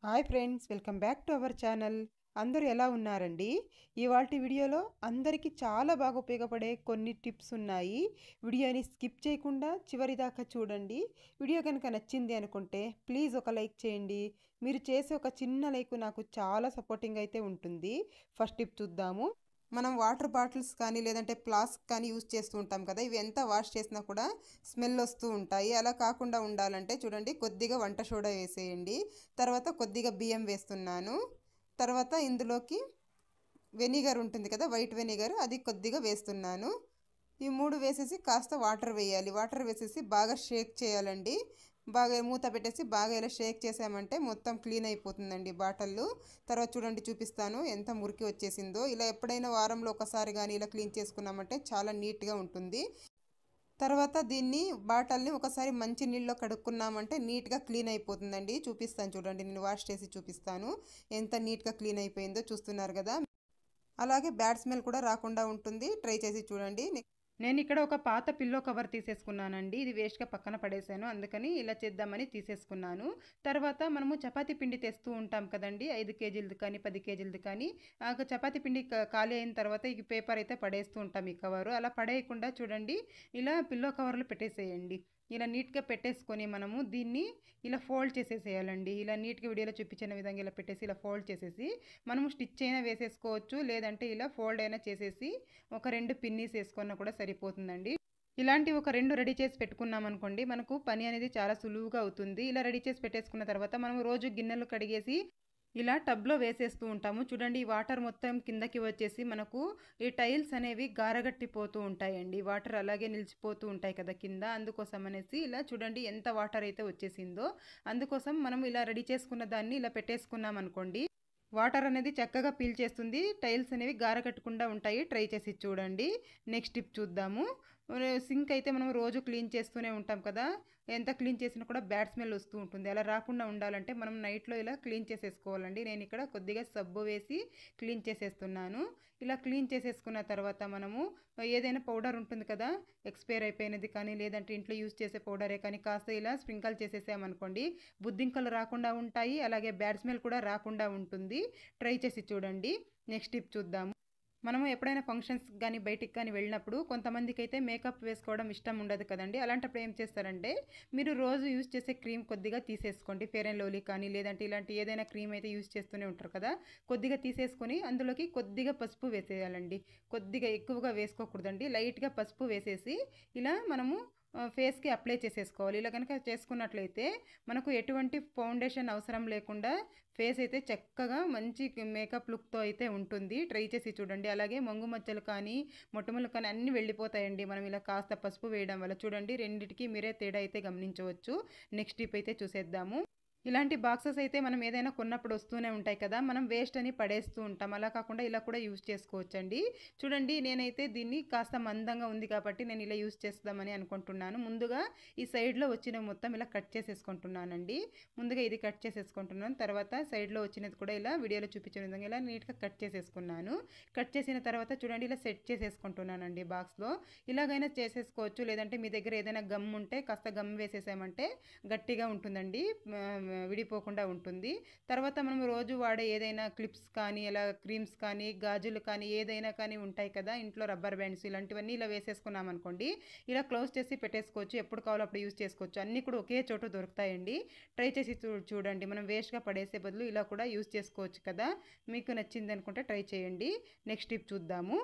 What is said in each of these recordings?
Hi friends, welcome back to our channel. అందరూ ఎలా ఉన్నారండి? ఇవాల్టి వీడియోలో అందరికీ చాలా బాగా ఉపయోగపడే కొన్ని టిప్స్ ఉన్నాయి. వీడియోని స్కిప్ చేయకుండా చివరి దాకా చూడండి. వీడియో కనుక నచ్చింది అనుకుంటే ప్లీజ్ ఒక లైక్ చేయండి. మీరు చేసే ఒక చిన్న లైక్ నాకు చాలా సపోర్టింగ్ అయితే ఉంటుంది. ఫస్ట్ టిప్ చూద్దాము. మనం వాటర్ బాటిల్స్ కానీ లేదంటే ఫ్లాస్క్ కానీ యూజ్ చేస్తూ ఉంటాం కదా, ఇవి ఎంత వాష్ చేసినా కూడా స్మెల్ వస్తూ ఉంటాయి. అలా కాకుండా ఉండాలంటే చూడండి, కొద్దిగా వంట సోడా వేసేయండి. తర్వాత కొద్దిగా బియ్యం వేస్తున్నాను. తర్వాత ఇందులోకి వెనిగర్ ఉంటుంది కదా, వైట్ వెనిగర్, అది కొద్దిగా వేస్తున్నాను. ఈ మూడు వేసేసి కాస్త వాటర్ వేయాలి. వాటర్ వేసేసి బాగా షేక్ చేయాలండి. బాగా మూత పెట్టేసి బాగా ఇలా షేక్ చేసామంటే మొత్తం క్లీన్ అయిపోతుందండి బాటిల్. తర్వాత చూడండి, చూపిస్తాను ఎంత మురికి వచ్చేసిందో. ఇలా ఎప్పుడైనా వారంలో ఒకసారి కానీ ఇలా క్లీన్ చేసుకున్నామంటే చాలా నీట్గా ఉంటుంది. తర్వాత దీన్ని బాటిల్ని ఒకసారి మంచి నీళ్ళలో కడుక్కున్నామంటే నీట్గా క్లీన్ అయిపోతుందండి. చూపిస్తాను చూడండి, నేను వాష్ చేసి చూపిస్తాను ఎంత నీట్గా క్లీన్ అయిపోయిందో. చూస్తున్నారు కదా, అలాగే బ్యాడ్ స్మెల్ కూడా రాకుండా ఉంటుంది. ట్రై చేసి చూడండి. నేను ఇక్కడ ఒక పాత పిల్లో కవర్ తీసేసుకున్నానండి. ఇది వేస్ట్గా పక్కన పడేసాను, అందుకని ఇలా చేద్దామని తీసేసుకున్నాను. తర్వాత మనము చపాతీ పిండి తెస్తూ ఉంటాం కదండి, 5 కేజీలది కానీ 10 కేజీలది కానీ. చపాతీ పిండి ఖాళీ అయిన తర్వాత ఈ పేపర్ అయితే పడేస్తూ ఉంటాం, ఈ కవరు. అలా పడేయకుండా చూడండి, ఇలా పిల్లో కవర్లు పెట్టేసేయండి. ఇలా నీట్గా పెట్టేసుకొని మనము దీన్ని ఇలా ఫోల్డ్ చేసేసేయాలండి. ఇలా నీట్గా వీడియోలో చూపించిన విధంగా ఇలా పెట్టేసి ఇలా ఫోల్డ్ చేసేసి మనము స్టిచ్ అయినా వేసేసుకోవచ్చు, లేదంటే ఇలా ఫోల్డ్ అయినా చేసేసి ఒక 2 పిన్నీస్ వేసుకున్నా కూడా సరిపోతుందండి. ఇలాంటి ఒక 2 రెడీ చేసి పెట్టుకున్నాం అనుకోండి, మనకు పని అనేది చాలా సులువుగా అవుతుంది. ఇలా రెడీ చేసి పెట్టేసుకున్న తర్వాత మనం రోజు గిన్నెలు కడిగేసి ఇలా టబ్లో వేసేస్తూ ఉంటాము. చూడండి, ఈ వాటర్ మొత్తం కిందకి వచ్చేసి మనకు ఈ టైల్స్ అనేవి గారగట్టిపోతూ ఉంటాయండి. వాటర్ అలాగే నిలిచిపోతూ ఉంటాయి కదా కింద. అందుకోసం అనేసి ఇలా చూడండి ఎంత వాటర్ అయితే వచ్చేసిందో. అందుకోసం మనం ఇలా రెడీ చేసుకున్న దాన్ని ఇలా పెట్టేసుకున్నాం అనుకోండి, వాటర్ అనేది చక్కగా పీల్చేస్తుంది. టైల్స్ అనేవి గారకట్టకుండా ఉంటాయి. ట్రై చేసి చూడండి. నెక్స్ట్ టిప్ చూద్దాము. సింక్ అయితే మనం రోజు క్లీన్ చేస్తూనే ఉంటాం కదా, ఎంత క్లీన్ చేసినా కూడా బ్యాడ్ స్మెల్ వస్తూ ఉంటుంది. అలా రాకుండా ఉండాలంటే మనం నైట్లో ఇలా క్లీన్ చేసేసుకోవాలండి. నేను ఇక్కడ కొద్దిగా సబ్బు వేసి క్లీన్ చేసేస్తున్నాను. ఇలా క్లీన్ చేసేసుకున్న తర్వాత మనము ఏదైనా పౌడర్ ఉంటుంది కదా, ఎక్స్పైర్ అయిపోయినది కానీ లేదంటే ఇంట్లో యూజ్ చేసే పౌడరే కానీ కాస్త ఇలా స్ప్రింకల్ చేసేసామనుకోండి, బుద్ధింకలు రాకుండా ఉంటాయి, అలాగే బ్యాడ్ స్మెల్ కూడా రాకుండా ఉంటుంది. ట్రై చేసి చూడండి. నెక్స్ట్ టిప్ చూద్దాము. మనము ఎప్పుడైనా ఫంక్షన్స్కి కానీ బయటికి కానీ వెళ్ళినప్పుడు కొంతమందికి అయితే మేకప్ వేసుకోవడం ఇష్టం ఉండదు కదండి. అలాంటప్పుడు ఏం చేస్తారంటే, మీరు రోజు యూజ్ చేసే క్రీమ్ కొద్దిగా తీసేసుకోండి. ఫెయిర్ అండ్ లవ్లీ కానీ లేదంటే ఇలాంటి ఏదైనా క్రీమ్ అయితే యూజ్ చేస్తూనే ఉంటారు కదా, కొద్దిగా తీసేసుకొని అందులోకి కొద్దిగా పసుపు వేసేయాలండి. కొద్దిగా ఎక్కువగా వేసుకోకూడదండి, లైట్గా పసుపు వేసేసి ఇలా మనము ఫేస్కి అప్లై చేసేసుకోవాలి. ఇలా కనుక చేసుకున్నట్లయితే మనకు ఎటువంటి ఫౌండేషన్ అవసరం లేకుండా ఫేస్ అయితే చక్కగా మంచి మేకప్ లుక్తో అయితే ఉంటుంది. ట్రై చేసి చూడండి. అలాగే మొంగు మచ్చలు కానీ మొటిమలు కానీ అన్నీ వెళ్ళిపోతాయండి మనం ఇలా కాస్త పసుపు వేయడం వల్ల. చూడండి, రెండిటికి మీరే తేడా అయితే గమనించవచ్చు. నెక్స్ట్ టిప్ అయితే చూసేద్దాము. ఇలాంటి బాక్సెస్ అయితే మనం ఏదైనా కొన్నప్పుడు వస్తూనే ఉంటాయి కదా, మనం వేస్ట్ అని పడేస్తూ ఉంటాం. అలా కాకుండా ఇలా కూడా యూజ్ చేసుకోవచ్చండి. చూడండి, నేనైతే దీన్ని కాస్త మందంగా ఉంది కాబట్టి నేను ఇలా యూజ్ చేద్దామని అనుకుంటున్నాను. ముందుగా ఈ సైడ్లో వచ్చిన మొత్తం ఇలా కట్ చేసేసుకుంటున్నానండి. ముందుగా ఇది కట్ చేసేసుకుంటున్నాను. తర్వాత సైడ్లో వచ్చినది కూడా ఇలా వీడియోలో చూపించిన విధంగా ఇలా నీట్గా కట్ చేసేసుకున్నాను. కట్ చేసిన తర్వాత చూడండి, ఇలా సెట్ చేసేసుకుంటున్నానండి బాక్స్లో. ఇలాగైనా చేసేసుకోవచ్చు, లేదంటే మీ దగ్గర ఏదైనా గమ్ ఉంటే కాస్త గమ్ వేసేసామంటే గట్టిగా ఉంటుందండి, విడిపోకుండా ఉంటుంది. తర్వాత మనం రోజు వాడే ఏదైనా క్లిప్స్ కానీ ఇలా క్రీమ్స్ కానీ గాజులు కానీ ఏదైనా కానీ ఉంటాయి కదా ఇంట్లో, రబ్బర్ బ్యాండ్స్ ఇలాంటివన్నీ ఇలా వేసేసుకున్నాం అనుకోండి, ఇలా క్లోజ్ చేసి పెట్టేసుకోవచ్చు. ఎప్పుడు కావాలో అప్పుడు యూజ్ చేసుకోవచ్చు. అన్నీ కూడా ఒకే చోట దొరుకుతాయండి. ట్రై చేసి చూడండి. మనం వేస్ట్గా పడేసే బదులు ఇలా కూడా యూజ్ చేసుకోవచ్చు కదా. మీకు నచ్చింది అనుకుంటే ట్రై చేయండి. నెక్స్ట్ టిప్ చూద్దాము.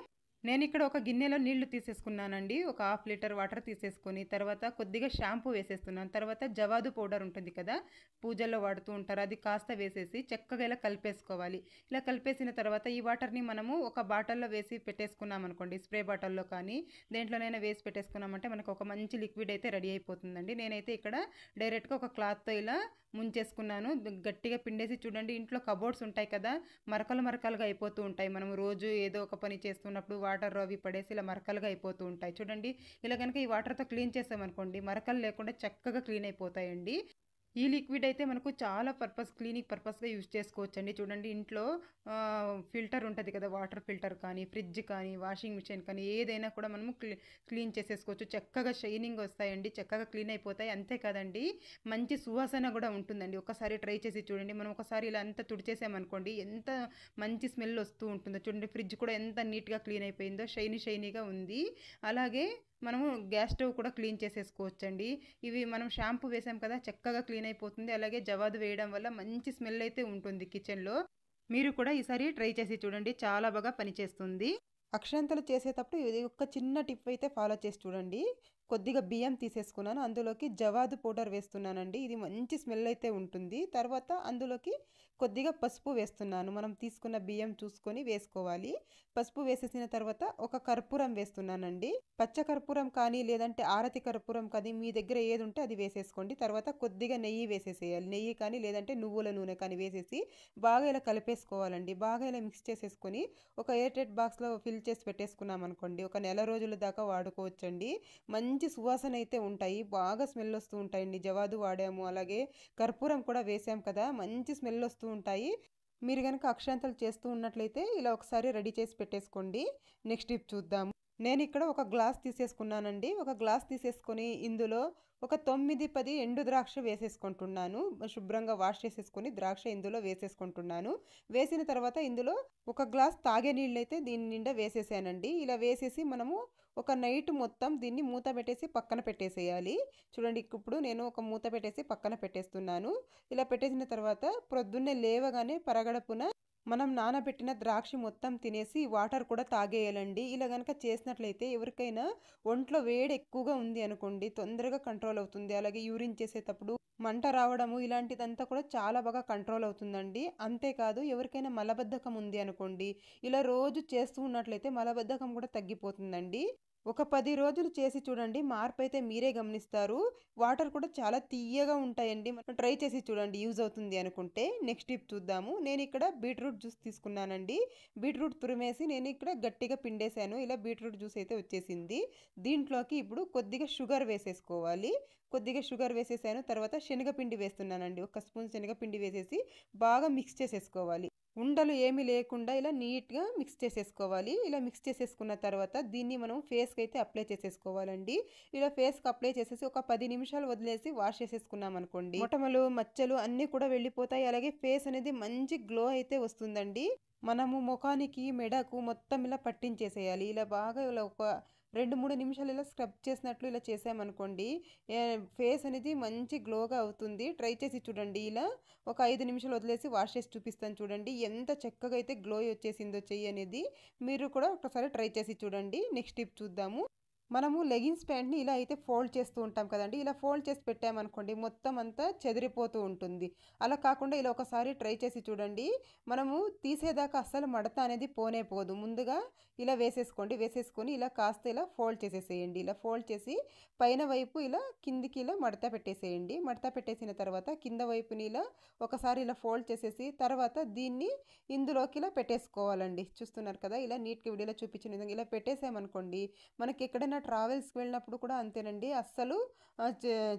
నేను ఇక్కడ ఒక గిన్నెలో నీళ్లు తీసేసుకున్నానండి. ఒక 1/2 లీటర్ వాటర్ తీసేసుకొని తర్వాత కొద్దిగా షాంపూ వేసేస్తున్నాను. తర్వాత జవాదు పౌడర్ ఉంటుంది కదా, పూజల్లో వాడుతూ ఉంటారు, అది కాస్త వేసేసి చక్కగా ఇలా కలిపేసుకోవాలి. ఇలా కలిపేసిన తర్వాత ఈ వాటర్ని మనము ఒక బాటిల్లో వేసి పెట్టేసుకున్నాం అనుకోండి, స్ప్రే బాటిల్లో కానీ దేంట్లోనైనా వేసి పెట్టేసుకున్నామంటే మనకు ఒక మంచి లిక్విడ్ అయితే రెడీ అయిపోతుందండి. నేనైతే ఇక్కడ డైరెక్ట్గా ఒక క్లాత్తో ఇలా ముంచేసుకున్నాను. గట్టిగా పిండేసి చూడండి, ఇంట్లో కబోర్డ్స్ ఉంటాయి కదా, మరకలు మరకలుగా అయిపోతూ ఉంటాయి. మనం రోజు ఏదో ఒక పని చేస్తున్నప్పుడు వాటర్ అవి పడేసి ఇలా మరకలుగా అయిపోతూ ఉంటాయి. చూడండి, ఇలా కనుక ఈ వాటర్తో క్లీన్ చేసామనుకోండి, మరకలు లేకుండా చక్కగా క్లీన్ అయిపోతాయండి. ఈ లిక్విడ్ అయితే మనకు చాలా క్లీనింగ్ పర్పస్గా యూజ్ చేసుకోవచ్చండి. చూడండి ఇంట్లో ఫిల్టర్ ఉంటుంది కదా, వాటర్ ఫిల్టర్ కానీ, ఫ్రిడ్జ్ కానీ, వాషింగ్ మిషన్ కానీ ఏదైనా కూడా మనము క్లీన్ చేసేసుకోవచ్చు. చక్కగా షైనింగ్ వస్తాయండి, చక్కగా క్లీన్ అయిపోతాయి. అంతే కదండి, మంచి సువాసన కూడా ఉంటుందండి. ఒకసారి ట్రై చేసి చూడండి. మనం ఒకసారి ఇలా అంతా తుడిచేసామనుకోండి, ఎంత మంచి స్మెల్ వస్తూ ఉంటుందో. చూడండి ఫ్రిడ్జ్ కూడా ఎంత నీట్గా క్లీన్ అయిపోయిందో, షైనీగా ఉంది. అలాగే మనము గ్యాస్ స్టవ్ కూడా క్లీన్ చేసేసుకోవచ్చండి. ఇవి మనం షాంపూ వేసాం కదా, చక్కగా క్లీన్ అయిపోతుంది. అలాగే జవాదు వేయడం వల్ల మంచి స్మెల్ అయితే ఉంటుంది కిచెన్లో. మీరు కూడా ఈసారి ట్రై చేసి చూడండి, చాలా బాగా పనిచేస్తుంది. అక్షంతలు చేసేటప్పుడు ఇది ఒక చిన్న టిప్ అయితే ఫాలో చేసి చూడండి. కొద్దిగా బియ్యం తీసేసుకున్నాను, అందులోకి జవాదు పౌడర్ వేస్తున్నానండి. ఇది మంచి స్మెల్ అయితే ఉంటుంది. తర్వాత అందులోకి కొద్దిగా పసుపు వేస్తున్నాను. మనం తీసుకున్న బియ్యం చూసుకొని వేసుకోవాలి. పసుపు వేసేసిన తర్వాత ఒక కర్పూరం వేస్తున్నానండి. పచ్చ కర్పూరం కానీ లేదంటే ఆరతి కర్పూరం కానీ మీ దగ్గర ఏది ఉంటే అది వేసేసుకోండి. తర్వాత కొద్దిగా నెయ్యి వేసేసేయాలి. నెయ్యి కానీ లేదంటే నువ్వుల నూనె కానీ వేసేసి బాగా ఇలా కలిపేసుకోవాలండి. బాగా ఇలా మిక్స్ చేసేసుకొని ఒక ఎయిర్టైట్ బాక్స్లో ఫిల్ చేసి పెట్టేసుకున్నాం అనుకోండి, ఒక నెల రోజుల దాకా వాడుకోవచ్చండి. మంచి సువాసన అయితే ఉంటాయి, బాగా స్మెల్ వస్తూ ఉంటాయండి. జవాదు వాడాము, అలాగే కర్పూరం కూడా వేసాం కదా, మంచి స్మెల్ వస్తూ ఉంటాయి. మీరు కనుక అక్షాంతలు చేస్తూ ఉన్నట్లయితే ఇలా ఒకసారి రెడీ చేసి పెట్టేసుకోండి. నెక్స్ట్ టిప్ చూద్దాము. నేను ఇక్కడ ఒక గ్లాస్ తీసేసుకున్నానండి. ఒక గ్లాస్ తీసేసుకొని ఇందులో ఒక 9-10 ఎండు ద్రాక్ష వేసేసుకుంటున్నాను. శుభ్రంగా వాష్ చేసేసుకొని ద్రాక్ష ఇందులో వేసేసుకుంటున్నాను. వేసిన తర్వాత ఇందులో ఒక గ్లాస్ తాగే నీళ్ళు అయితే దీని నిండా వేసేసానండి. ఇలా వేసేసి మనము ఒక నైట్ మొత్తం దీన్ని మూత పెట్టేసి పక్కన పెట్టేసేయాలి. చూడండి ఇప్పుడు నేను ఒక మూత పెట్టేసి పక్కన పెట్టేస్తున్నాను. ఇలా పెట్టేసిన తర్వాత ప్రొద్దున్నే లేవగానే పరగడపున మనం నానబెట్టిన ద్రాక్ష మొత్తం తినేసి వాటర్ కూడా తాగేయాలండి. ఇలా కనుక చేసినట్లయితే ఎవరికైనా ఒంట్లో వేడి ఎక్కువగా ఉంది అనుకోండి, తొందరగా కంట్రోల్ అవుతుంది. అలాగే యూరిన్ చేసేటప్పుడు మంట రావడము ఇలాంటిదంతా కూడా చాలా బాగా కంట్రోల్ అవుతుందండి. అంతేకాదు ఎవరికైనా మలబద్ధకం ఉంది అనుకోండి, ఇలా రోజు చేస్తూ ఉన్నట్లయితే మలబద్ధకం కూడా తగ్గిపోతుందండి. ఒక 10 రోజులు చేసి చూడండి, మార్పు అయితే మీరే గమనిస్తారు. వాటర్ కూడా చాలా తియ్యగా ఉంటాయండి. మనం ట్రై చేసి చూడండి, యూజ్ అవుతుంది అనుకుంటే. నెక్స్ట్ టిప్ చూద్దాము. నేను ఇక్కడ బీట్రూట్ జ్యూస్ తీసుకున్నానండి. బీట్రూట్ తురిమేసి నేను ఇక్కడ గట్టిగా పిండేశాను. ఇలా బీట్రూట్ జ్యూస్ అయితే వచ్చేసింది. దీంట్లోకి ఇప్పుడు కొద్దిగా షుగర్ వేసేసుకోవాలి. కొద్దిగా షుగర్ వేసేసాను. తర్వాత శనగపిండి వేస్తున్నానండి. ఒక స్పూన్ శనగపిండి వేసేసి బాగా మిక్స్ చేసేసుకోవాలి. ఉండలు ఏమీ లేకుండా ఇలా నీట్గా మిక్స్ చేసేసుకోవాలి. ఇలా మిక్స్ చేసేసుకున్న తర్వాత దీన్ని మనం ఫేస్కి అయితే అప్లై చేసేసుకోవాలండి. ఇలా ఫేస్కి అప్లై చేసేసి ఒక 10 నిమిషాలు వదిలేసి వాష్ చేసేసుకున్నాం అనుకోండి, మొటిమలు మచ్చలు అన్నీ కూడా వెళ్ళిపోతాయి. అలాగే ఫేస్ అనేది మంచి గ్లో అయితే వస్తుందండి. మనము ముఖానికి మెడకు మొత్తం ఇలా పట్టించేసేయాలి. ఇలా బాగా ఇలా ఒక 2-3 నిమిషాలు ఇలా స్క్రబ్ చేసినట్లు ఇలా చేసామనుకోండి, ఫేస్ అనేది మంచి గ్లోగా అవుతుంది. ట్రై చేసి చూడండి. ఇలా ఒక 5 నిమిషాలు వదిలేసి వాష్ చేసి చూపిస్తాను చూడండి, ఎంత చక్కగా అయితే గ్లో వచ్చేసిందో చెయ్యి అనేది. మీరు కూడా ఒకసారి ట్రై చేసి చూడండి. నెక్స్ట్ టిప్ చూద్దాము. మనము లెగిన్స్ ప్యాంట్ని ఇలా అయితే ఫోల్డ్ చేస్తూ ఉంటాం కదండి, ఇలా ఫోల్డ్ చేసి పెట్టామనుకోండి మొత్తం అంతా చెదిరిపోతూ ఉంటుంది. అలా కాకుండా ఇలా ఒకసారి ట్రై చేసి చూడండి, మనము తీసేదాకా అస్సలు మడత అనేది పోనే పోదు. ముందుగా ఇలా వేసేసుకోండి, వేసేసుకొని ఇలా కాస్త ఇలా ఫోల్డ్ చేసేసేయండి. ఇలా ఫోల్డ్ చేసి పైన వైపు ఇలా కిందికి ఇలా మడత పెట్టేసేయండి. మడత పెట్టేసిన తర్వాత కింద వైపుని ఇలా ఒకసారి ఇలా ఫోల్డ్ చేసేసి తర్వాత దీన్ని ఇందులోకి ఇలా పెట్టేసుకోవాలండి. చూస్తున్నారు కదా, ఇలా నీట్గా వీడియోలో చూపించిన విధంగా ఇలా పెట్టేసామనుకోండి, మనకి ఎక్కడైనా ట్రావెల్స్కి వెళ్ళినప్పుడు కూడా అంతేనండి, అస్సలు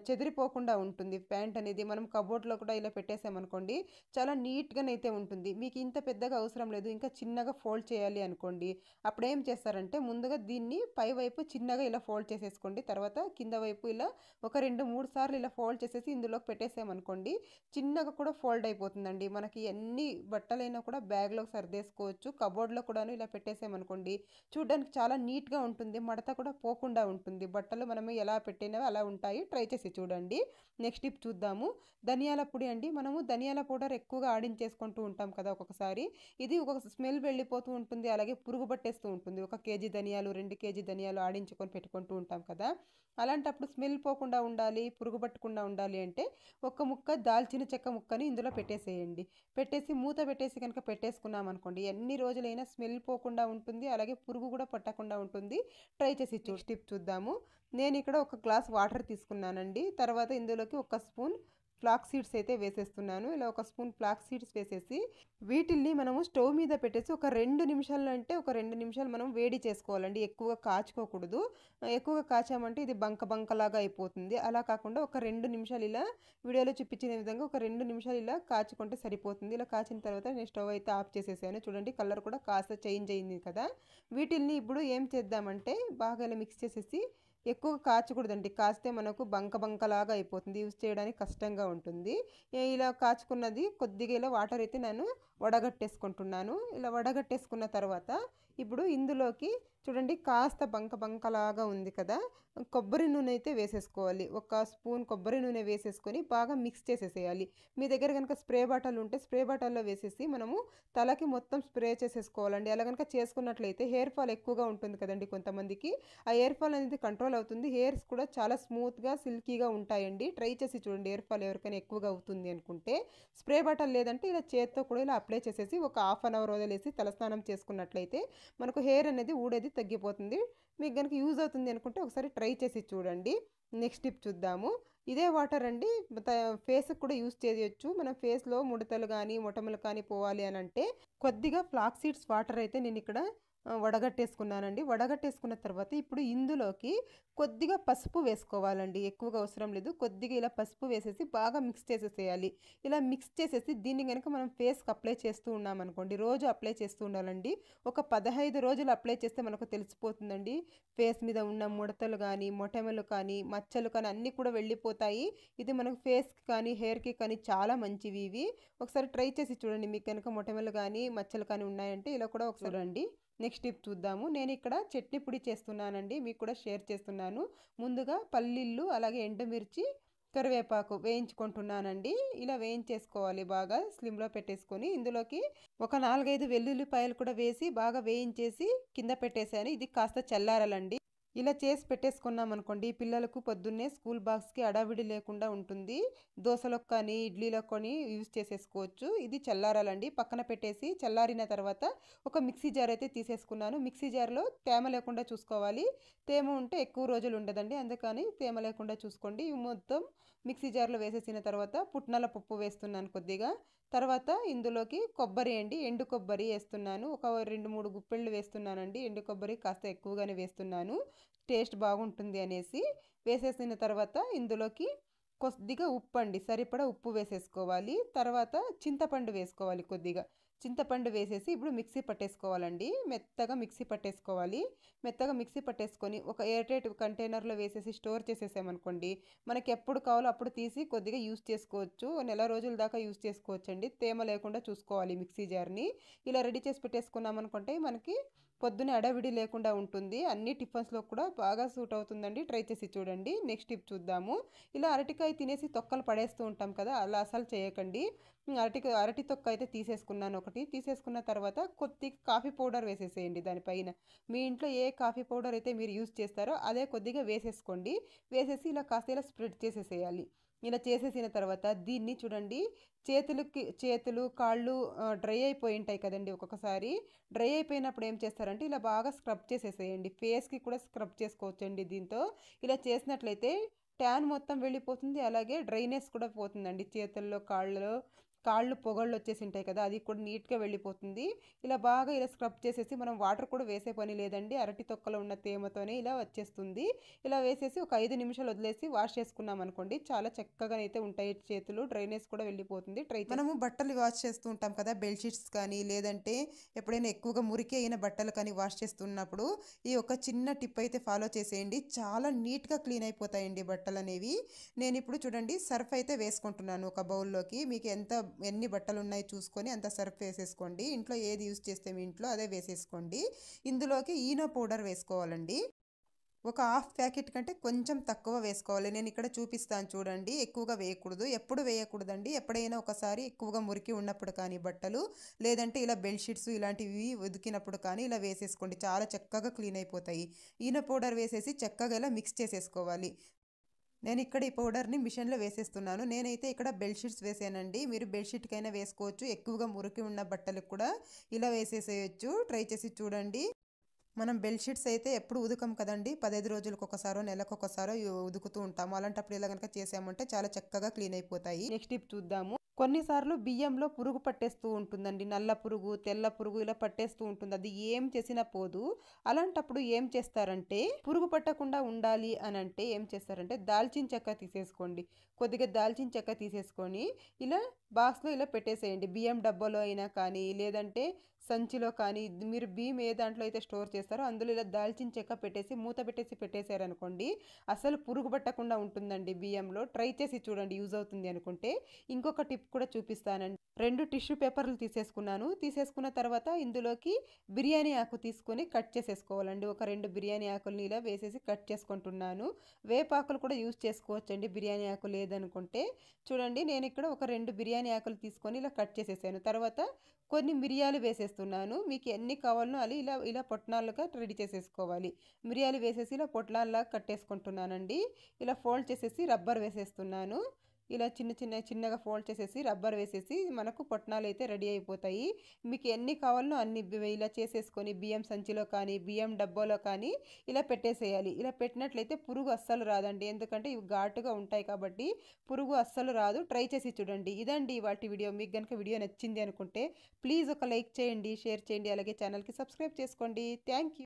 చెదిరిపోకుండా ఉంటుంది ప్యాంట్ అనేది. మనం కబోర్డ్లో కూడా ఇలా పెట్టేసామనుకోండి, చాలా నీట్గానైతే ఉంటుంది. మీకు ఇంత పెద్దగా అవసరం లేదు, ఇంకా చిన్నగా ఫోల్డ్ చేయాలి అనుకోండి, అప్పుడు ఏం చేస్తారంటే ముందుగా దీన్ని పై వైపు చిన్నగా ఇలా ఫోల్డ్ చేసేసుకోండి. తర్వాత కింద వైపు ఇలా ఒక 2-3 సార్లు ఇలా ఫోల్డ్ చేసేసి ఇందులోకి పెట్టేసామనుకోండి, చిన్నగా కూడా ఫోల్డ్ అయిపోతుందండి. మనకి ఎన్ని బట్టలైనా కూడా బ్యాగ్లోకి సర్దేసుకోవచ్చు. కబోర్డ్లో కూడాను ఇలా పెట్టేసామనుకోండి, చూడడానికి చాలా నీట్గా ఉంటుంది, మడత కూడా పోకుండా ఉంటుంది. బట్టలు మనము ఎలా పెట్టినవి అలా ఉంటాయి. ట్రై చేసి చూడండి. నెక్స్ట్ టిప్ చూద్దాము. ధనియాల పొడి అండి. మనము ధనియాల పౌడర్ ఎక్కువగా ఆడించేసుకుంటూ ఉంటాం కదా ఒక్కొక్కసారి, ఇది ఒక స్మెల్ వెళ్ళిపోతూ ఉంటుంది, అలాగే పురుగు పట్టేస్తూ ఉంటుంది. 1 కేజీ ధనియాలు 2 కేజీ ధనియాలు ఆడించుకొని పెట్టుకుంటూ ఉంటాం కదా, అలాంటప్పుడు స్మెల్ పోకుండా ఉండాలి, పురుగు పట్టకుండా ఉండాలి అంటే ఒక ముక్క దాల్చిన చెక్క ముక్కని ఇందులో పెట్టేసేయండి. పెట్టేసి మూత పెట్టేసి కనుక పెట్టేసుకున్నాం అనుకోండి, ఎన్ని రోజులైనా స్మెల్ పోకుండా ఉంటుంది, అలాగే పురుగు కూడా పట్టకుండా ఉంటుంది. ట్రై చేసి టిప్ చూద్దాము. నేను ఇక్కడ ఒక గ్లాస్ వాటర్ తీసుకున్నానండి. తర్వాత ఇందులోకి 1 స్పూన్ ఫ్లాక్స్ సీడ్స్ అయితే వేసేస్తున్నాను. ఇలా ఒక స్పూన్ ఫ్లాక్స్ సీడ్స్ వేసేసి వీటిల్ని మనము స్టవ్ మీద పెట్టేసి ఒక 2 నిమిషాలు అంటే ఒక 2 నిమిషాలు మనం వేడి చేసుకోవాలండి. ఎక్కువగా కాచుకోకూడదు. ఎక్కువగా కాచామంటే ఇది బంకలాగా అయిపోతుంది. అలా కాకుండా ఒక 2 నిమిషాలు ఇలా వీడియోలో చూపించిన విధంగా ఒక 2 నిమిషాలు ఇలా కాచుకుంటే సరిపోతుంది. ఇలా కాచిన తర్వాత నేను స్టవ్ అయితే ఆఫ్ చేసేసాను. చూడండి కలర్ కూడా కాస్త చేంజ్ అయింది కదా. వీటిల్ని ఇప్పుడు ఏం చేద్దామంటే బాగా ఇలా మిక్స్ చేసేసి ఎక్కువగా కాచకూడదండి. కాస్తే మనకు బంకలాగా అయిపోతుంది. యూజ్ చేయడానికి కష్టంగా ఉంటుంది. ఇలా కాచుకున్నది కొద్దిగా ఇలా వాటర్ అయితే నేను వడగట్టేసుకుంటున్నాను. ఇలా వడగట్టేసుకున్న తర్వాత ఇప్పుడు ఇందులోకి చూడండి కాస్త బంకలాగా ఉంది కదా. కొబ్బరి నూనె అయితే వేసేసుకోవాలి. ఒక స్పూన్ కొబ్బరి నూనె వేసేసుకొని బాగా మిక్స్ చేసేసేయాలి. మీ దగ్గర కనుక స్ప్రే బాటిల్ ఉంటే స్ప్రే బాటిల్లో వేసేసి మనము తలకి మొత్తం స్ప్రే చేసేసుకోవాలండి. అలా కనుక చేసుకున్నట్లయితే హెయిర్ ఫాల్ ఎక్కువగా ఉంటుంది కదండి కొంతమందికి. ఆ హెయిర్ ఫాల్ అనేది కంట్రోల్ అవుతుంది. హెయిర్స్ కూడా చాలా స్మూత్గా సిల్కీగా ఉంటాయండి. ట్రై చేసి చూడండి హెయిర్ ఫాల్ ఎవరికైనా ఎక్కువగా అవుతుంది అనుకుంటే. స్ప్రే బాటిల్ లేదంటే ఇలా చేత్తో కూడా ఇలా అప్లై చేసేసి ఒక హాఫ్ అన్ అవర్ వదిలేసి తలస్నానం చేసుకున్నట్లయితే మనకు హెయిర్ అనేది ఊడేది తగ్గిపోతుంది. మీకు కనుక యూజ్ అవుతుంది అనుకుంటే ఒకసారి ట్రై చేసి చూడండి. నెక్స్ట్ టిప్ చూద్దాము. ఇదే వాటర్ అండి ఫేస్కి కూడా యూజ్ చేయొచ్చు. మన ఫేస్లో ముడతలు కానీ మొటిమలు కానీ పోవాలి అని అంటే కొద్దిగా ఫ్లాక్స్ సీడ్స్ వాటర్ అయితే నేను ఇక్కడ వడగట్టేసుకున్నానండి. వడగట్టేసుకున్న తర్వాత ఇప్పుడు ఇందులోకి కొద్దిగా పసుపు వేసుకోవాలండి. ఎక్కువగా అవసరం లేదు. కొద్దిగా ఇలా పసుపు వేసేసి బాగా మిక్స్ చేసేసేయాలి. ఇలా మిక్స్ చేసేసి దీన్ని కనుక మనం ఫేస్కి అప్లై చేస్తూ ఉన్నామనుకోండి, రోజు అప్లై చేస్తూ ఉండాలండి. ఒక 15 రోజులు అప్లై చేస్తే మనకు తెలిసిపోతుందండి. ఫేస్ మీద ఉన్న ముడతలు కానీ మొటిమలు కానీ మచ్చలు కానీ అన్నీ కూడా వెళ్ళిపోతాయి. ఇది మనకు ఫేస్కి కానీ హెయిర్కి కానీ చాలా మంచివి ఇవి. ఒకసారి ట్రై చేసి చూడండి. మీకు కనుక మొటిమలు కానీ మచ్చలు కానీ ఉన్నాయంటే ఇలా కూడా ఒకసారి రండి. నెక్స్ట్ టిప్ చూద్దాము. నేను ఇక్కడ చట్నీ పొడి చేస్తున్నానండి. మీకు కూడా షేర్ చేస్తున్నాను. ముందుగా పల్లీలు అలాగే ఎండుమిర్చి కరివేపాకు వేయించుకుంటున్నానండి. ఇలా వేయించేసుకోవాలి బాగా స్లిమ్లో పెట్టేసుకొని. ఇందులోకి ఒక 4-5 వెల్లుల్లిపాయలు కూడా వేసి బాగా వేయించేసి కింద పెట్టేశాను. ఇది కాస్త చల్లారాలండి. ఇలా చేసి పెట్టేసుకున్నాం అనుకోండి పిల్లలకు పొద్దున్నే స్కూల్ బాక్స్కి అడావిడి లేకుండా ఉంటుంది. దోశలకు కానీ ఇడ్లీలకు కానీ యూజ్ చేసేసుకోవచ్చు. ఇది చల్లారాలండి. పక్కన పెట్టేసి చల్లారిన తర్వాత ఒక మిక్సీ జార్ అయితే తీసేసుకున్నాను. మిక్సీ జార్లో తేమ లేకుండా చూసుకోవాలి. తేమ ఉంటే ఎక్కువ రోజులు ఉండదండి. అందుకని తేమ లేకుండా చూసుకోండి. ఇవి మొత్తం మిక్సీ జార్లో వేసేసిన తర్వాత పుట్నాల పప్పు వేస్తున్నాను కొద్దిగా. తర్వాత ఇందులోకి కొబ్బరి అండి, ఎండు కొబ్బరి వేస్తున్నాను. ఒక 2-3 గుప్పెళ్ళు వేస్తున్నానండి. ఎండు కొబ్బరి కాస్త ఎక్కువగానే వేస్తున్నాను, టేస్ట్ బాగుంటుంది అనేసి. వేసేసిన తర్వాత ఇందులోకి కొద్దిగా ఉప్పు అండి, సరిపడా ఉప్పు వేసేసుకోవాలి. తర్వాత చింతపండు వేసుకోవాలి కొద్దిగా. చింతపండు వేసేసి ఇప్పుడు మిక్సీ పట్టేసుకోవాలండి. మెత్తగా మిక్సీ పట్టేసుకోవాలి. మెత్తగా మిక్సీ పట్టేసుకొని ఒక ఎయిర్టైట్ కంటైనర్లో వేసేసి స్టోర్ చేసేసామనుకోండి, మనకి ఎప్పుడు కావాలో అప్పుడు తీసి కొద్దిగా యూజ్ చేసుకోవచ్చు. నెల రోజుల దాకా యూజ్ చేసుకోవచ్చు అండి. తేమ లేకుండా చూసుకోవాలి మిక్సీ జార్ని. ఇలా రెడీ చేసి పెట్టేసుకున్నాం అనుకుంటే మనకి పొద్దున్నే అడవిడి లేకుండా ఉంటుంది. అన్ని టిఫిన్స్లో కూడా బాగా సూట్ అవుతుందండి. ట్రై చేసి చూడండి. నెక్స్ట్ టిప్ చూద్దాము. ఇలా అరటికాయ తినేసి తొక్కలు పడేస్తూ ఉంటాం కదా, అలా అసలు చేయకండి. అరటి తొక్క అయితే తీసేసుకున్నాను ఒకటి. తీసేసుకున్న తర్వాత కొద్దిగా కాఫీ పౌడర్ వేసేసేయండి దానిపైన. మీ ఇంట్లో ఏ కాఫీ పౌడర్ అయితే మీరు యూజ్ చేస్తారో అదే కొద్దిగా వేసేసుకోండి. వేసేసి ఇలా కాస్త ఇలా స్ప్రెడ్ చేసేసేయాలి. ఇలా చేసేసిన తర్వాత దీన్ని చూడండి, చేతులు కాళ్ళు డ్రై అయిపోయి ఉంటాయి కదండి. ఒక్కొక్కసారి డ్రై అయిపోయినప్పుడు ఏం చేస్తారంటే ఇలా బాగా స్క్రబ్ చేసేసేయండి. ఫేస్కి కూడా స్క్రబ్ చేసుకోవచ్చండి దీంతో. ఇలా చేసినట్లయితే ట్యాన్ మొత్తం వెళ్ళిపోతుంది. అలాగే డ్రైనెస్ కూడా పోతుందండి. చేతుల్లో కాళ్ళు పొగళ్ళు వచ్చేసి ఉంటాయి కదా, అది కూడా నీట్గా వెళ్ళిపోతుంది. ఇలా బాగా ఇలా స్క్రబ్ చేసేసి మనం వాటర్ కూడా వేసే పని లేదండి. అరటి తొక్కలో ఉన్న తేమతోనే ఇలా వచ్చేస్తుంది. ఇలా వేసేసి ఒక 5 నిమిషాలు వదిలేసి వాష్ చేసుకున్నాం అనుకోండి, చాలా చక్కగా అయితే ఉంటాయి చేతులు. డ్రైనెస్ కూడా వెళ్ళిపోతుంది. మనము బట్టలు వాష్ చేస్తూ ఉంటాం కదా, బెడ్షీట్స్ కానీ లేదంటే ఎప్పుడైనా ఎక్కువగా మురికి అయిన బట్టలు కానీ వాష్ చేస్తున్నప్పుడు ఈ ఒక చిన్న టిప్ అయితే ఫాలో చేసేయండి. చాలా నీట్గా క్లీన్ అయిపోతాయండి బట్టలు అనేవి. నేను ఇప్పుడు చూడండి సర్ఫ్ అయితే వేసుకుంటున్నాను ఒక బౌల్లోకి. మీకు ఎన్ని బట్టలు ఉన్నాయో చూసుకొని అంత సర్ఫ్ వేసేసుకోండి. ఇంట్లో ఏది యూజ్ చేస్తే మీ ఇంట్లో అదే వేసేసుకోండి. ఇందులోకి ఈనో పౌడర్ వేసుకోవాలండి. ఒక హాఫ్ ప్యాకెట్ కంటే కొంచెం తక్కువ వేసుకోవాలి. నేను ఇక్కడ చూపిస్తాను చూడండి. ఎక్కువగా వేయకూడదు, ఎప్పుడు వేయకూడదండి. ఎప్పుడైనా ఒకసారి ఎక్కువగా మురికి ఉన్నప్పుడు కానీ బట్టలు, లేదంటే ఇలా బెడ్షీట్స్ ఇలాంటివి ఉతికినప్పుడు కానీ ఇలా వేసేసుకోండి. చాలా చక్కగా క్లీన్ అయిపోతాయి. ఈనో పౌడర్ వేసేసి చక్కగా ఇలా మిక్స్ చేసేసుకోవాలి. నేను ఇక్కడ ఈ పౌడర్ని మిషన్లో వేసేస్తున్నాను. నేనైతే ఇక్కడ బెడ్షీట్స్ వేసానండి. మీరు బెడ్షీట్కైనా వేసుకోవచ్చు. ఎక్కువగా మురికి ఉన్న బట్టలకు కూడా ఇలా వేసేసేయచ్చు. ట్రై చేసి చూడండి. మనం బెడ్‌షీట్స్ అయితే ఎప్పుడు ఉదకం కదండీ. 15 రోజులకు ఒకసారో, నెలకొకసారో ఉదుకుతూ ఉంటాము. అలాంటప్పుడు ఇలా గనక చేసామంటే చాలా చక్కగా క్లీన్ అయిపోతాయి. నెక్స్ట్ టిప్ చూద్దాము. కొన్నిసార్లు బియ్యంలో పురుగు పట్టేస్తూ ఉంటుందండి. నల్ల పురుగు, తెల్ల పురుగు ఇలా పట్టేస్తూ ఉంటుంది. అది ఏం చేసినా పోదు. అలాంటప్పుడు ఏం చేస్తారంటే, పురుగు పట్టకుండా ఉండాలి అనంటే ఏం చేస్తారంటే, దాల్చిన చెక్క తీసేసుకోండి. కొద్దిగా దాల్చిన చెక్క తీసేసుకొని ఇలా బాక్స్‌లో ఇలా పెట్టేసేయండి. బియ్యం డబ్బాలో అయినా కానీ, లేదంటే సంచిలో కానీ, మీరు బియ్యం ఏ దాంట్లో అయితే స్టోర్ చేస్తారో అందులో ఇలా దాల్చిన చెక్క పెట్టేసి, మూత పెట్టేసారనుకోండి, అసలు పురుగు పట్టకుండా ఉంటుందండి బియ్యంలో. ట్రై చేసి చూడండి, యూజ్ అవుతుంది అనుకుంటే. ఇంకొక టిప్ కూడా చూపిస్తానండి. 2 టిష్యూ పేపర్లు తీసేసుకున్నాను. తీసేసుకున్న తర్వాత ఇందులోకి బిర్యానీ ఆకు తీసుకొని కట్ చేసేసుకోవాలండి. ఒక 2 బిర్యానీ ఆకుల్ని ఇలా వేసేసి కట్ చేసుకుంటున్నాను. వేపాకులు కూడా యూజ్ చేసుకోవచ్చండి బిర్యానీ ఆకు లేదనుకుంటే. చూడండి, నేను ఇక్కడ ఒక 2 బిర్యానీ ఆకులు తీసుకొని ఇలా కట్ చేసేసాను. తర్వాత కొన్ని మిరియాలు వేసేస్తున్నాను. మీకు ఎన్ని కావాలనో అది ఇలా ఇలా పొట్నాలుగా రెడీ చేసేసుకోవాలి. మిరియాలు వేసేసి ఇలా పొట్లాల్లాగా కట్టేసుకుంటున్నానండి. ఇలా ఫోల్డ్ చేసేసి రబ్బర్ వేసేస్తున్నాను. ఇలా చిన్నగా ఫోల్డ్ చేసేసి రబ్బర్ వేసేసి మనకు పొట్నాలు అయితే రెడీ అయిపోతాయి. మీకు ఎన్ని కావాలనో అన్ని ఇలా చేసేసుకొని బియ్యం సంచిలో కానీ, బియ్యం డబ్బాలో కానీ ఇలా పెట్టేసేయాలి. ఇలా పెట్టినట్లయితే పురుగు అస్సలు రాదండి. ఎందుకంటే ఇవి ఘాటుగా ఉంటాయి కాబట్టి పురుగు అస్సలు రాదు. ట్రై చేసి చూడండి. ఇదండి ఇవాల్టి వీడియో. మీకు కనుక వీడియో నచ్చింది అనుకుంటే ప్లీజ్ ఒక లైక్ చేయండి, షేర్ చేయండి, అలాగే ఛానల్కి సబ్స్క్రైబ్ చేసుకోండి. Thank you.